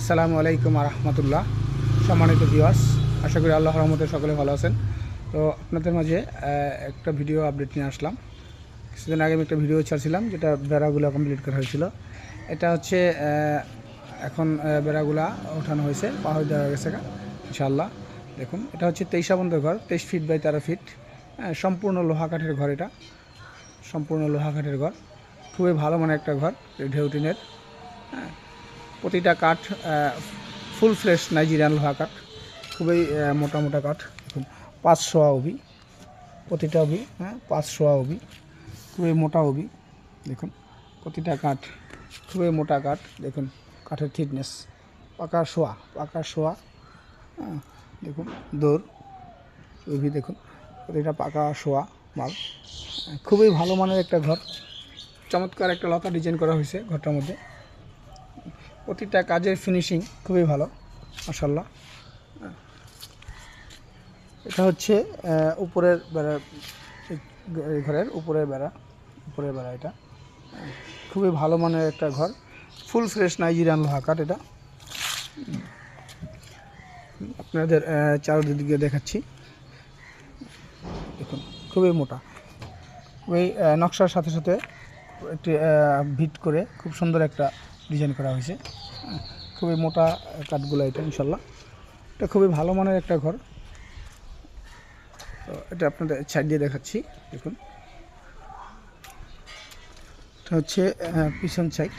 আসসালামু আলাইকুম রহমতুল্লাহ। সম্মানিত ভিউয়ার্স, আশা করি আল্লাহর রহমতে সকলে ভালো আছেন। তো আপনাদের মাঝে একটা ভিডিও আপডেট নিয়ে আসলাম। কিছুদিন আগে আমি একটা ভিডিও ছাড়ছিলাম যেটা বেড়াগুলো কমপ্লিট করা হয়েছিল। এটা হচ্ছে এখন বেড়াগুলা ওঠানো হয়েছে, পাহাড় দেওয়া গেছে ইনশাআল্লাহ। দেখুন, এটা হচ্ছে 23 বন্ধের ঘর, 23 ফিট বাই 13 ফিট, সম্পূর্ণ লোহা কাঠের ঘর। এটা সম্পূর্ণ লোহা কাঠের ঘর, খুবই ভালো মানের একটা ঘর, ঢেউ টিনের। প্রতিটা কাঠ ফুল ফ্রেশ নাইজেরিয়ান লোহা কাঠ, খুবই মোটা মোটা কাঠ। দেখুন 500 অবি, প্রতিটা অবি 500 অবি, খুবই মোটা অবি। দেখুন প্রতিটা কাঠ খুবই মোটা কাঠ। দেখুন কাঠের থিকনেস, পাকা শোয়া। দেখুন দৌড় অবি, দেখুন প্রতিটা পাকা শোয়া মাল। খুবই ভালো মানের একটা ঘর, চমৎকার একটা লতা ডিজাইন করা হয়েছে ঘরটার মধ্যে। প্রতিটা কাজের ফিনিশিং খুবই ভালো মাশাআল্লাহ। এটা হচ্ছে উপরের বেড়া, ঘরের উপরের বেড়া এটা খুবই ভালো মানের একটা ঘর, ফুল ফ্রেশ নাইজেরিয়ান লোহা কাঠ। এটা আপনাদের চারদিকে দেখাচ্ছি। দেখুন খুবই মোটা, ওই নকশার সাথে সাথে একটি ভিট করে খুব সুন্দর একটা ডিজাইন করা হয়েছে। খুবই মোটা কাঠগুলো এটা ইনশাল্লাহ। এটা খুবই ভালো মানের একটা ঘর। তো এটা আপনাদের সাইড দিয়ে দেখাচ্ছি। দেখুন এটা হচ্ছে পিছন সাইড,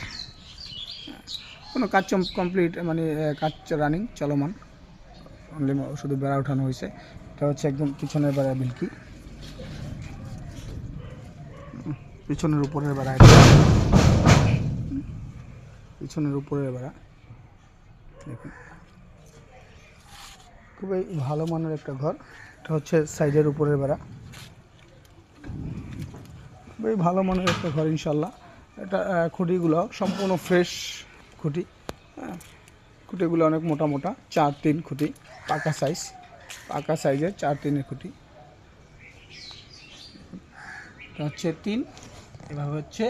কোনো কাজ কমপ্লিট মানে কাজ রানিং চলমান, অনলি শুধু বেড়া ওঠানো হয়েছে। এটা হচ্ছে একদম পিছনের বেড়া বিলকি, পিছনের উপরের বেড়া, পিছনের উপরের বেড়া। দেখুন খুবই ভালো মানের একটা ঘর। এটা হচ্ছে সাইডের উপরের বেড়া, খুবই ভালো মানের একটা ঘর ইনশাল্লাহ। এটা খুঁটিগুলো সম্পূর্ণ ফ্রেশ খুঁটি, খুঁটিগুলো অনেক মোটা মোটা, 4-3 খুঁটি, পাকা সাইজের 4-3 খুঁটি। এটা হচ্ছে 3, এভাবে হচ্ছে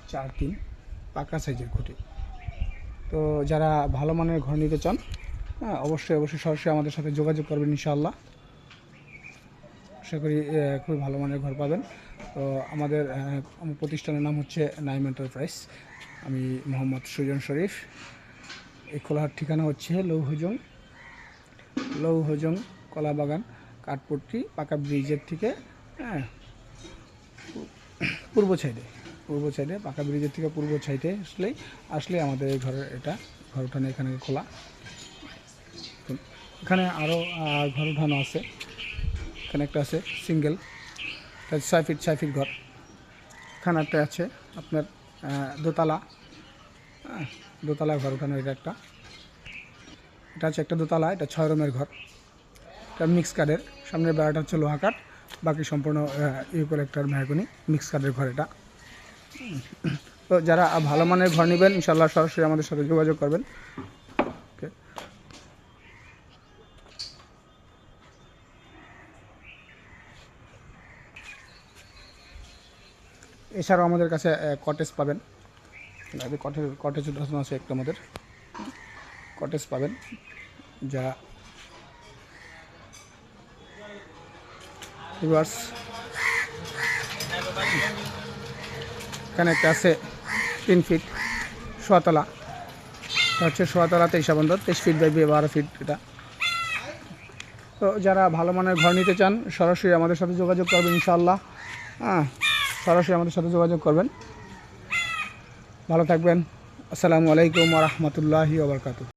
4-3 পাকা সাইজের খুঁটি। তো যারা ভালো মানের ঘর নিতে চান, অবশ্যই সরাসরি আমাদের সাথে যোগাযোগ করবেন ইনশাআল্লাহ। আশা করি খুবই ভালো মানের ঘর পাবেন। তো আমার প্রতিষ্ঠানের নাম হচ্ছে নাইম এন্টারপ্রাইজ। আমি মোহাম্মদ সুজন শরীফ। এই খোলার ঠিকানা হচ্ছে লৌহজং কলাবাগান, কাঠপট্টি, পাকা ব্রিজের থেকে পূর্ব সাইডে পাকা ব্রিজের থেকে পূর্ব সাইডে আসলে আমাদের এই ঘর উঠানো এখানে খোলা। এখানে আরও ঘর উঠানো আছে। এখানে একটা আছে সিঙ্গেল, 6 ফিট ঘর। এখানে একটা আছে আপনার দোতলা ঘর উঠানো। এটা হচ্ছে একটা দোতলা, এটা 6 রুমের ঘর। এটা মিক্স কাঠের, সামনের বেড়াটা হচ্ছে লোহা কাঠ, বাকি সম্পূর্ণ ইউক্যালিপটাস মেহগনি মিক্স কাঠের ঘর এটা। তো যারা ভালো মানের ঘর নেবেন ইনশাআল্লাহ সরাসরি আমাদের সাথে যোগাযোগ করবেন। এছাড়াও আমাদের কাছে কটেজ পাবেন, কটেজ আছে একটা, আমাদের কটেজ পাবেন যা ভিউয়ার্স। এখানে একটা আছে 3 ফিট শোয়াতলা, এটা হচ্ছে শোয়াতলা 23 বন্ধ, 23 ফিট বাই 12 ফিট এটা। তো যারা ভালো মানের ঘর নিতে চান সরাসরি আমাদের সাথে যোগাযোগ করবেন ইনশাআল্লাহ। সরাসরি আমাদের সাথে যোগাযোগ করবেন। ভালো থাকবেন। আসসালামু আলাইকুম ওয়া রাহমাতুল্লাহি ওয়া বারাকাতুহু।